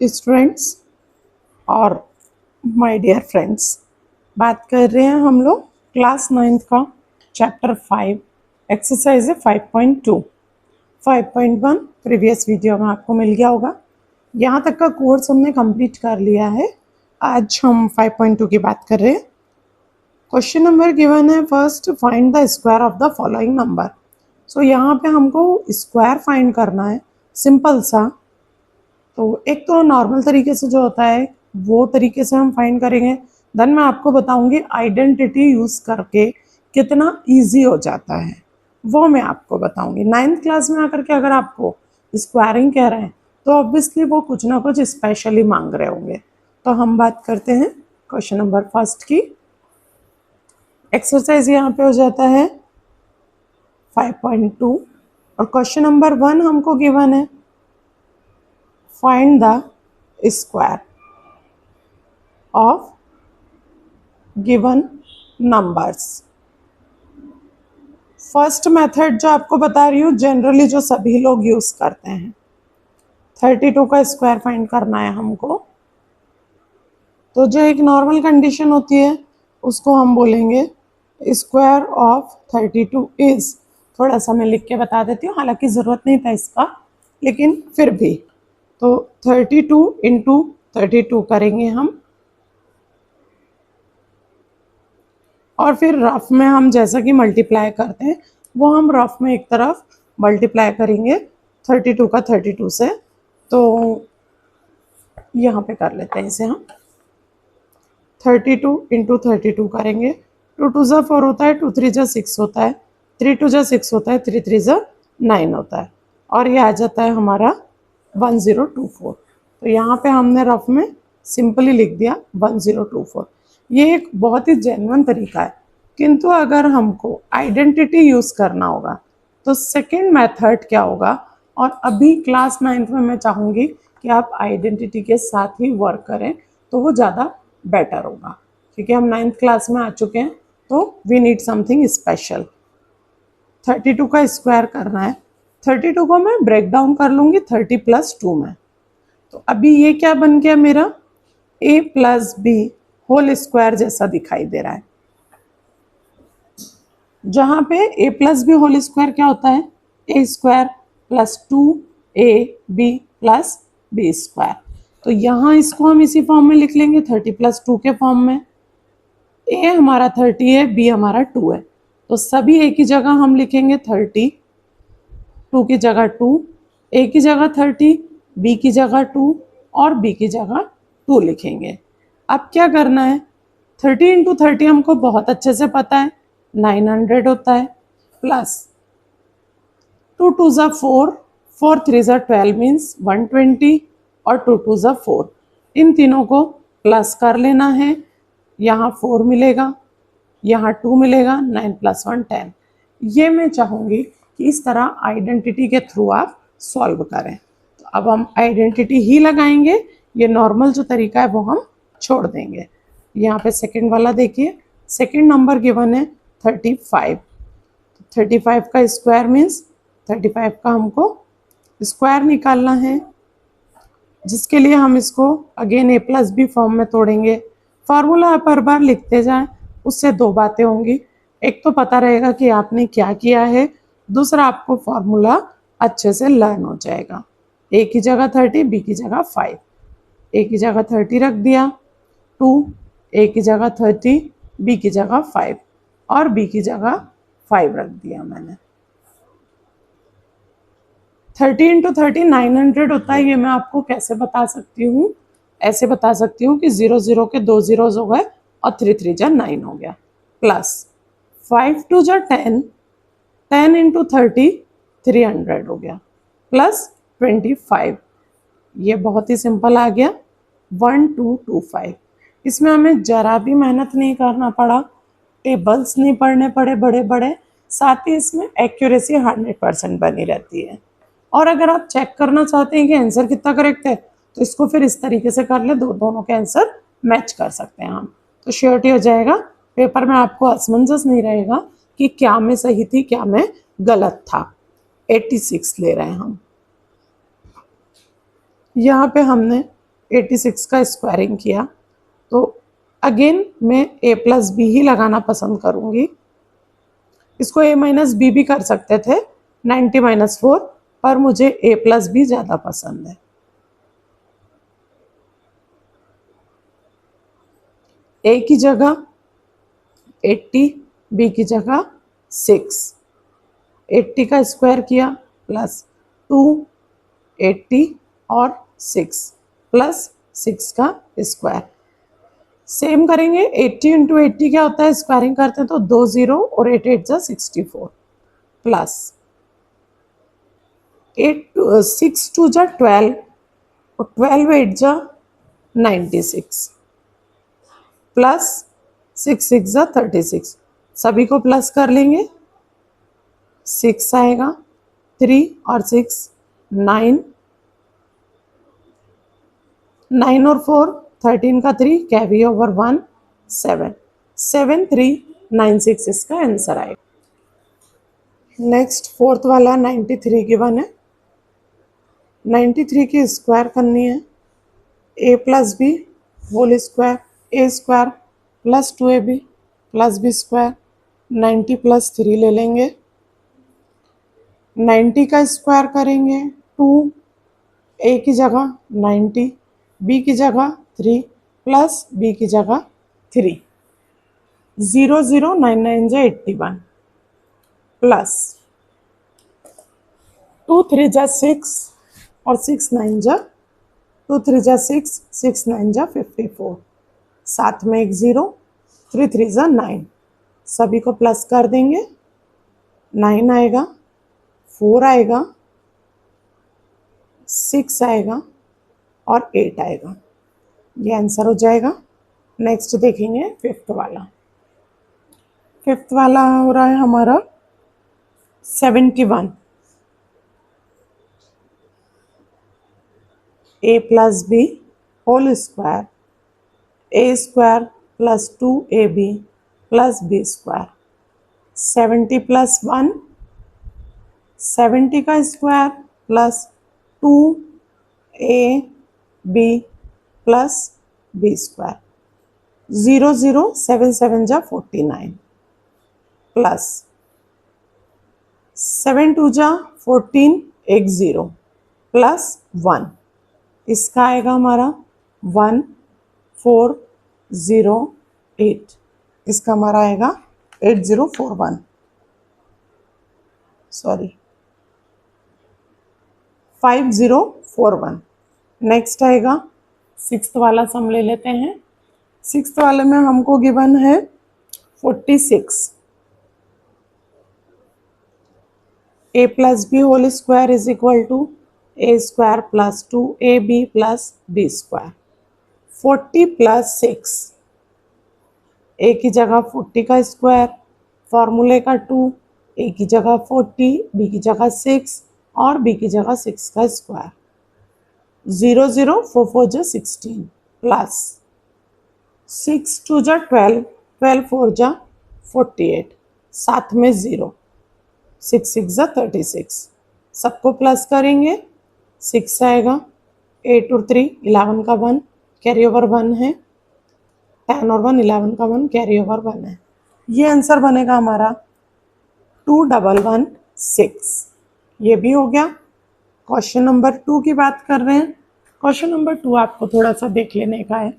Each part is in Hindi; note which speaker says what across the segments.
Speaker 1: स्टूडेंट्स और माय डियर फ्रेंड्स, बात कर रहे हैं हम लोग क्लास 9th का चैप्टर 5 एक्सरसाइज है 5.2। 5.1 प्रीवियस वीडियो में आपको मिल गया होगा। यहाँ तक का कोर्स हमने कंप्लीट कर लिया है। आज हम 5.2 की बात कर रहे हैं। क्वेश्चन नंबर गिवन है, first find the square of the following number. So यहाँ पे हमको स्क्वायर फाइंड करना है, सिंपल सा। तो एक तो नॉर्मल तरीके से जो होता है वो तरीके से हम फाइंड करेंगे। देन मैं आपको बताऊंगी आइडेंटिटी यूज करके कितना इजी हो जाता है, वो मैं आपको बताऊंगी। 9th क्लास में आकर के अगर आपको स्क्वायरिंग कह रहे हैं तो ऑब्वियसली वो कुछ ना कुछ स्पेशली मांग रहे होंगे। तो हम बात करते हैं क्वेश्चन नंबर फर्स्ट की। एक्सरसाइज यहाँ पे हो जाता है 5.2 और क्वेश्चन नंबर 1 हमको गिवन है, find the square of given numbers. First method जो आपको बता रही हूँ जनरली जो सभी लोग यूज करते हैं, 32 का स्क्वायर फाइंड करना है हमको। तो जो एक नॉर्मल कंडीशन होती है उसको हम बोलेंगे स्क्वायर ऑफ 32 इज, थोड़ा सा मैं लिख के बता देती हूँ, हालांकि ज़रूरत नहीं था इसका, लेकिन फिर भी। तो 32 इंटू 32 करेंगे हम, और फिर रफ में हम जैसा कि मल्टीप्लाई करते हैं वो हम रफ में एक तरफ मल्टीप्लाई करेंगे 32 का 32 से। तो यहाँ पे कर लेते हैं इसे हम 32 इंटू 32 करेंगे। 2 2 जा 4 होता है, 2 3 जा 6 होता है, 3 2 जा 6 होता है, 3 3 जा 9 होता है, और ये आ जाता है हमारा 1024। तो यहाँ पे हमने रफ में सिंपली लिख दिया 1024। ये एक बहुत ही जेन्युइन तरीका है, किंतु अगर हमको आइडेंटिटी यूज करना होगा तो सेकेंड मेथड क्या होगा। और अभी क्लास 9th में मैं चाहूँगी कि आप आइडेंटिटी के साथ ही वर्क करें तो वो ज़्यादा बेटर होगा, क्योंकि हम 9th क्लास में आ चुके हैं तो वी नीड समथिंग स्पेशल। 32 का स्क्वायर करना है। 32 को मैं ब्रेक डाउन कर लूँगी 30 + 2 में। तो अभी ये क्या बन गया मेरा, a + b होल स्क्वायर जैसा दिखाई दे रहा है, जहाँ पे a + b होल स्क्वायर क्या होता है, a² + 2ab + b²। तो यहाँ इसको हम इसी फॉर्म में लिख लेंगे 30 + 2 के फॉर्म में। a हमारा 30 है, b हमारा 2 है, तो सभी a की जगह हम लिखेंगे 30, 2 की जगह 2, a की जगह 30, b की जगह 2 और b की जगह 2 लिखेंगे। अब क्या करना है, 30 इंटू 30 हमको बहुत अच्छे से पता है 900 होता है, प्लस 2 2 जा 4, 4 3 जा 12 मीन्स 120, और 2 2 जा 4, इन तीनों को प्लस कर लेना है। यहाँ 4 मिलेगा, यहाँ 2 मिलेगा, 9 + 1 10। ये मैं चाहूँगी कि इस तरह आइडेंटिटी के थ्रू आप सॉल्व करें। तो अब हम आइडेंटिटी ही लगाएंगे, ये नॉर्मल जो तरीका है वो हम छोड़ देंगे। यहाँ पे सेकंड वाला देखिए, सेकंड नंबर गिवन है 35। 35 का स्क्वायर मीन्स 35 का हमको स्क्वायर निकालना है, जिसके लिए हम इसको अगेन a + b फॉर्म में तोड़ेंगे। फार्मूला आप हर बार लिखते जाएं, उससे दो बातें होंगी, एक तो पता रहेगा कि आपने क्या किया है, दूसरा आपको फार्मूला अच्छे से लर्न हो जाएगा। a की जगह 30, b की जगह 5, a की जगह 30 रख दिया, 2, a की जगह 30, b की जगह 5 और b की जगह 5 रख दिया मैंने। 30 इंटू 30 900 होता है। ये मैं आपको कैसे बता सकती हूँ, ऐसे बता सकती हूँ कि 0 0 के 2 zeros हो गए और 3 3 जा 9 हो गया, प्लस 5 2 जा 10, 10 इंटू 30 300 हो गया, प्लस 25। ये बहुत ही सिंपल आ गया 1225। इसमें हमें जरा भी मेहनत नहीं करना पड़ा, टेबल्स नहीं पढ़ने पड़े बड़े बड़े, साथ ही इसमें एक्यूरेसी 100% बनी रहती है। और अगर आप चेक करना चाहते हैं कि आंसर कितना करेक्ट है तो इसको फिर इस तरीके से कर ले, दोनों के आंसर मैच कर सकते हैं हम, तो श्योरिटी हो जाएगा। पेपर में आपको असमंजस नहीं रहेगा कि क्या मैं सही थी क्या मैं गलत था। 86 ले रहे हैं हम। यहाँ पे हमने 86 का स्क्वायरिंग किया तो अगेन मैं a प्लस बी ही लगाना पसंद करूंगी। इसको a माइनस बी भी कर सकते थे 90 माइनस 4, पर मुझे a प्लस बी ज़्यादा पसंद है। a की जगह 80, b की जगह 6, 80 का स्क्वायर किया प्लस 280 और 6 प्लस 6 का स्क्वायर। सेम करेंगे 80 इंटू 80 क्या होता है, स्क्वायरिंग करते हैं तो 2 0 और 8 8 जा 64 प्लस 6 2 जा 12 और 12 8 जा 96 प्लस 6 6 जा 36। सभी को प्लस कर लेंगे, 6 आएगा, 3 और 6 9, 9 और 4 13 का 3 कैरी ओवर 1 7 7 3 9 6 इसका आंसर आएगा। नेक्स्ट फोर्थ वाला 93 गिवन है। 93 की स्क्वायर करनी है, a plus b whole square, a square plus 2ab plus b square, 90 plus 3 ले लेंगे, 90 का स्क्वायर करेंगे 2, a की जगह 90, b की जगह 3 प्लस b की जगह 3, 0 0 9 9 जा 81 प्लस 2 3 जा 6 और 6 9 जा 2 3 जा 6 6 9 जा 54, साथ में एक 0, 3 3 जा 9, सभी को प्लस कर देंगे, 9 आएगा, 4 आएगा, 6 आएगा और 8 आएगा। ये आंसर हो जाएगा। नेक्स्ट देखेंगे फिफ्थ वाला। फिफ्थ वाला हो रहा है हमारा 71, a plus b whole square, a square plus 2ab plus b square, 70 plus 1, 70 का square plus 2ab plus b square, 0 0 7 7 जा 49 प्लस 7 2 जा 14 एक 0 प्लस 1, इसका आएगा हमारा 1 4 0 8, इसका हमारा आएगा 8041, सॉरी 5041। नेक्स्ट आएगा सिक्स्थ वाला सम ले लेते हैं। सिक्स्थ वाले में हमको गिवन है 46, a plus b whole square is equal to a square plus 2ab plus b square, 40 plus 6, a की जगह 40 का स्क्वायर, फॉर्मूले का 2, a की जगह 40, b की जगह 6 और b की जगह 6 का स्क्वायर, 0 0 4 4 जा 16 प्लस 6 2 जा 12, 12 4 जा 48, साथ में 0, 6 6 जा 36, सबको प्लस करेंगे, 6 आएगा, 8 और 3 11 का 1 कैरी ओवर 1 है, 10 और 1 11 का 1 कैरी ओवर 1 है। ये आंसर बनेगा हमारा 2116। ये भी हो गया। क्वेश्चन नंबर 2 की बात कर रहे हैं। क्वेश्चन नंबर 2 आपको थोड़ा सा देख लेने का है।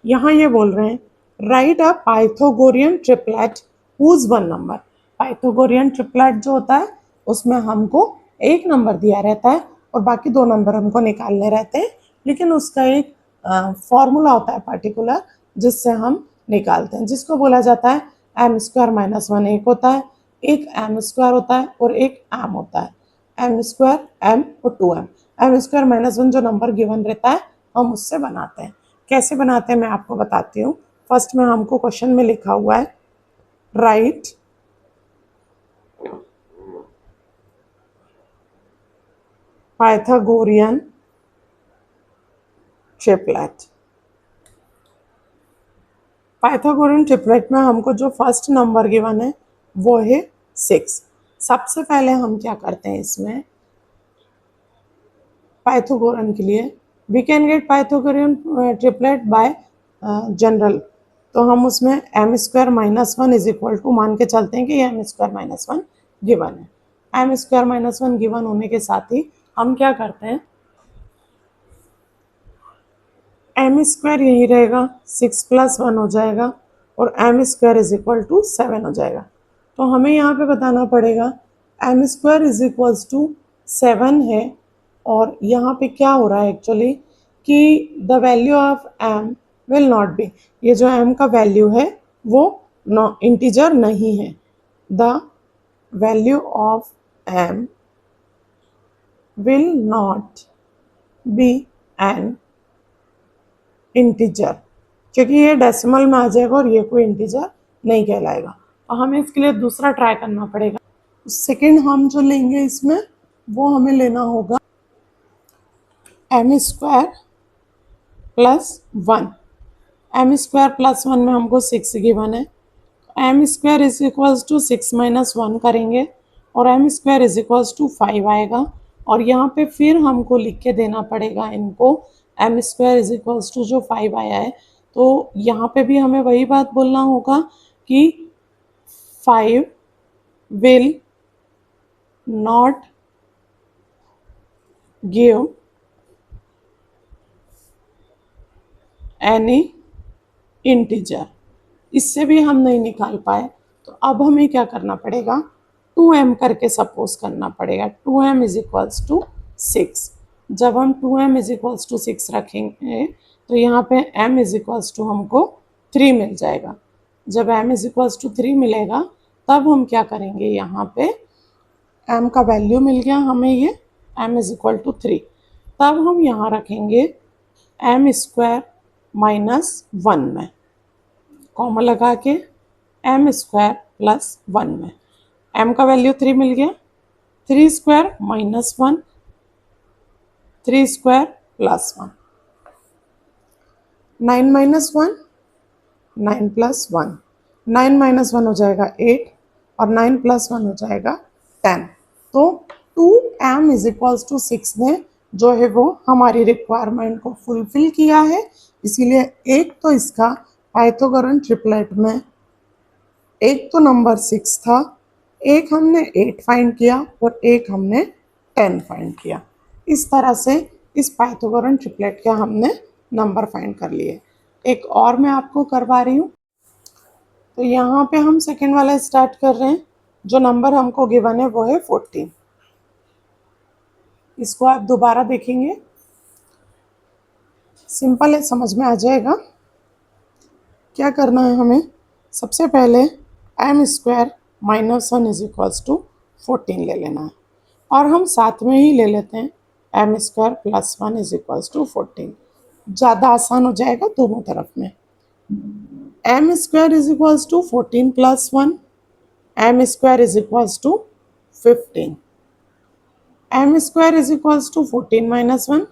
Speaker 1: यहाँ ये बोल रहे हैं right uh Pythagorean triplet whose one number. Pythagorean triplet जो होता है उसमें हमको एक नंबर दिया रहता है और बाकी 2 नंबर हमको निकालने रहते हैं, लेकिन उसका एक फॉर्मूला होता है पर्टिकुलर जिससे हम निकालते हैं, जिसको बोला जाता है m स्क्वायर माइनस 1 एक होता है, एक m स्क्वायर होता है और एक m होता है। m स्क्वायर m और 2m, m स्क्वायर माइनस 1 जो नंबर गिवन रहता है हम उससे बनाते हैं। कैसे बनाते हैं मैं आपको बताती हूँ। फर्स्ट में हमको क्वेश्चन में लिखा हुआ है right Pythagorean triplet. Pythagorean triplet में हमको जो फर्स्ट नंबर गिवन है वो है 6। सबसे पहले हम क्या करते हैं, इसमें पाइथागोरियन के लिए we can get Pythagorean triplet by general, तो हम उसमें m square minus one is equal to मान के चलते हैं कि m square minus one given है। M square minus one given होने के साथ ही हम क्या करते हैं, एम स्क्वायर यही रहेगा, 6+1 हो जाएगा और m square is equal to 7 हो जाएगा। तो हमें यहाँ पे बताना पड़ेगा m square is equals to 7 है, और यहाँ पे क्या हो रहा है एक्चुअली कि the value of m will not be, ये जो एम का वैल्यू है वो इंटीजर नहीं है। The value of m will not be an integer, क्योंकि ये डेसिमल में आ जाएगा और ये कोई इंटीजर नहीं कहलाएगा। और हमें इसके लिए दूसरा ट्राई करना पड़ेगा। सेकेंड हम जो लेंगे इसमें वो हमें लेना होगा m square plus one. M square plus one में हमको 6 गिवन है, m square is equals to 6 minus 1 करेंगे और m square is equals to 5 आएगा। और यहाँ पे फिर हमको लिख के देना पड़ेगा इनको m square is equals to जो 5 आया है, तो यहाँ पे भी हमें वही बात बोलना होगा कि 5 will not give any integer. इससे भी हम नहीं निकाल पाए, तो अब हमें क्या करना पड़ेगा, 2m करके सपोज करना पड़ेगा। 2m is equals to 6। जब हम 2m इज इक्वल्स टू 6 रखेंगे तो यहाँ पे m इज इक्वल्स टू हमको 3 मिल जाएगा। जब m इज इक्वल्स टू 3 मिलेगा तब हम क्या करेंगे, यहाँ पे m का वैल्यू मिल गया हमें, ये m इज इक्वल टू 3, तब हम यहाँ रखेंगे m स्क्वायर माइनस 1 में, कॉमा लगा के एम स्क्वायर प्लस 1 में m का वैल्यू 3 मिल गया, 3 square minus 1, 3 square plus 1, 9 minus 1, 9 plus 1, 9 minus 1 हो जाएगा 8 और 9 प्लस 1 हो जाएगा 10। तो 2m इज इक्वल्स टू 6 ने जो है वो हमारी रिक्वायरमेंट को फुलफिल किया है। इसीलिए एक तो इसका पाइथागोरन ट्रिपलेट में एक तो नंबर 6 था, एक हमने 8 फाइंड किया और एक हमने 10 फाइंड किया। इस तरह से इस पाइथागोरन ट्रिपलेट के हमने नंबर फाइंड कर लिए। एक और मैं आपको करवा रही हूँ। तो यहाँ पे हम सेकेंड वाला स्टार्ट कर रहे हैं। जो नंबर हमको गिवन है वो है 14। इसको आप दोबारा देखेंगे, सिंपल है, समझ में आ जाएगा। क्या करना है हमें, सबसे पहले m square minus 1 is equals to 14 ले लेना है, और हम साथ में ही ले लेते हैं m square plus 1 is equals to 14। ज़्यादा आसान हो जाएगा दोनों तरफ में। M square is equals to 14 plus 1, m square is equals to 15, m square is equals to 14 minus 1,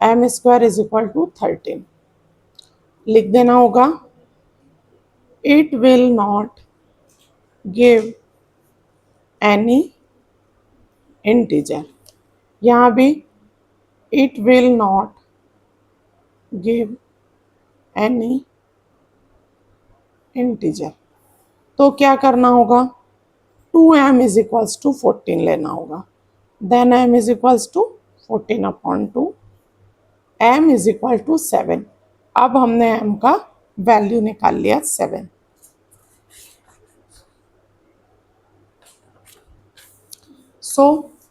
Speaker 1: m square is equal to 13। लिख देना होगा it will not give any integer. यहाँ भी it will not give any integer. तो क्या करना होगा, 2m इज इक्वल्स टू 14 लेना होगा। Then m is equals to 14 upon 2, m is equal to 7। अब हमने m का वैल्यू निकाल लिया 7। सो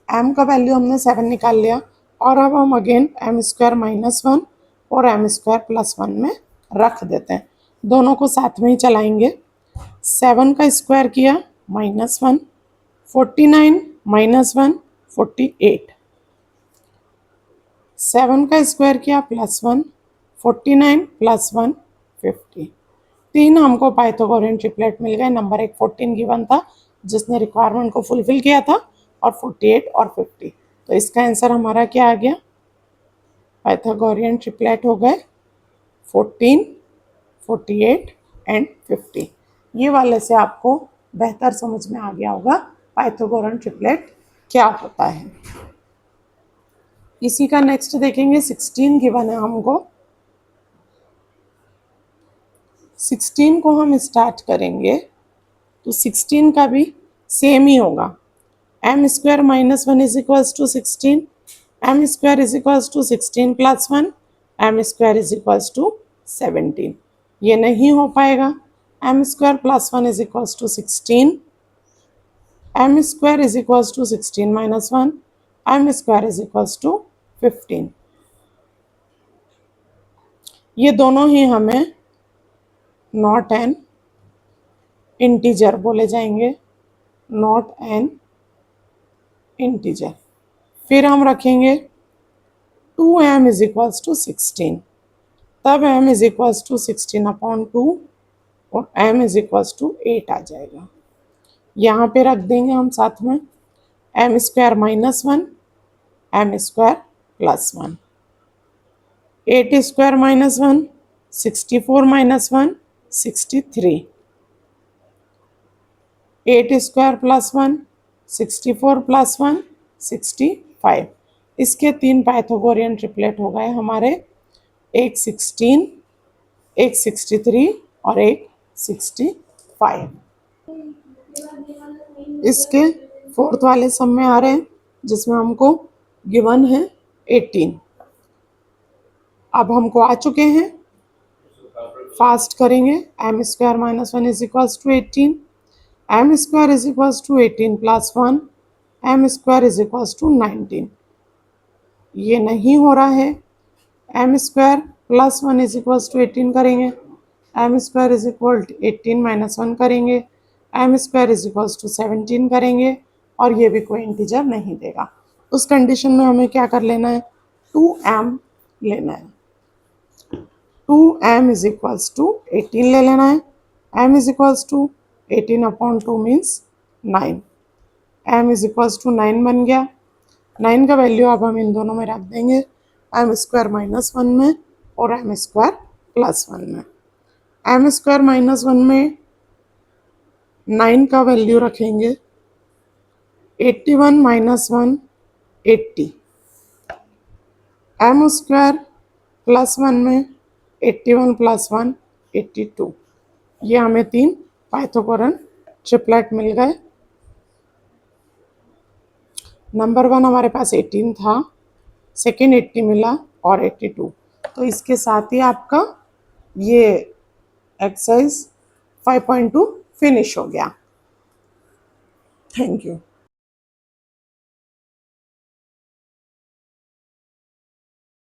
Speaker 1: m का वैल्यू हमने 7 निकाल लिया, और अब हम अगेन एम स्क्वायर माइनस 1 और एम स्क्वायर प्लस 1 में रख देते हैं। दोनों को साथ में ही चलाएंगे। 7 का स्क्वायर किया -1, 49 माइनस 1 48, 7 का स्क्वायर किया +1, 49 प्लस 1 50। 3 हमको पाइथागोरियन ट्रिपलेट मिल गए। नंबर 1 14 गिवन था जिसने रिक्वायरमेंट को फुलफिल किया था, और 48 और 50। तो इसका आंसर हमारा क्या आ गया, पाइथागोरियन ट्रिपलेट हो गए 14, 48 एंड 50। ये वाले से आपको बेहतर समझ में आ गया होगा पाइथागोरियन ट्रिपलेट क्या होता है। इसी का नेक्स्ट देखेंगे 16 गिवन है हमको। 16 को हम स्टार्ट करेंगे तो 16 का भी सेम ही होगा। M square minus one is equals to 16, m square is equals to 16 plus one, m square is equals to 17। ये नहीं हो पाएगा। M square plus one is equals to 16, m square is equals to 16 minus one, m square is equals to 15। ये दोनों ही हमें नॉट एन इंटीजर बोले जाएंगे, नॉट एन इंटीजर। फिर हम रखेंगे 2m इज इक्वल्स टू 16, तब m इज इक्वल्स टू 16/2 और m इज इक्वल्स टू 8 आ जाएगा। यहाँ पे रख देंगे हम साथ में m square minus one, m square plus one, 8 square minus one, 64 minus one 63, 8 square plus one, 64 plus one 65। इसके 3 पाइथागोरियन ट्रिपलेट हो गए हमारे, एक 16, एक 63 और एक 65। इसके फोर्थ वाले सम में आ रहे हैं जिसमें हमको गिवन है 18। अब हमको आ चुके हैं, फास्ट करेंगे। M square minus one is equals to 18, m square is equals to 18 plus one, m square is equals to 19। ये नहीं हो रहा है। M square plus one is equals to 18 करेंगे, m square is equal to 18 minus one करेंगे, m square is equals to 17 करेंगे और ये भी कोई इंटीजर नहीं देगा। उस कंडीशन में हमें क्या कर लेना है, 2m लेना है। 2m इज इक्वल्स टू 18 ले लेना है। m is equals to 18/2 means 9, m is equals to 9 बन गया। 9 का वैल्यू अब हम इन दोनों में रख देंगे, एम स्क्वायर माइनस वन में और एम स्क्वायर प्लस वन में। एम स्क्वायर माइनस वन में 9 का वैल्यू रखेंगे 81 minus one 80, m square plus one में 81 प्लस वन 82। ये हमें 3 पाइथागोरन ट्रिपलेट मिल गए। नंबर 1 हमारे पास 18 था, सेकेंड 80 मिला और 82। तो इसके साथ ही आपका ये एक्सरसाइज 5.2 फिनिश हो गया। Thank you.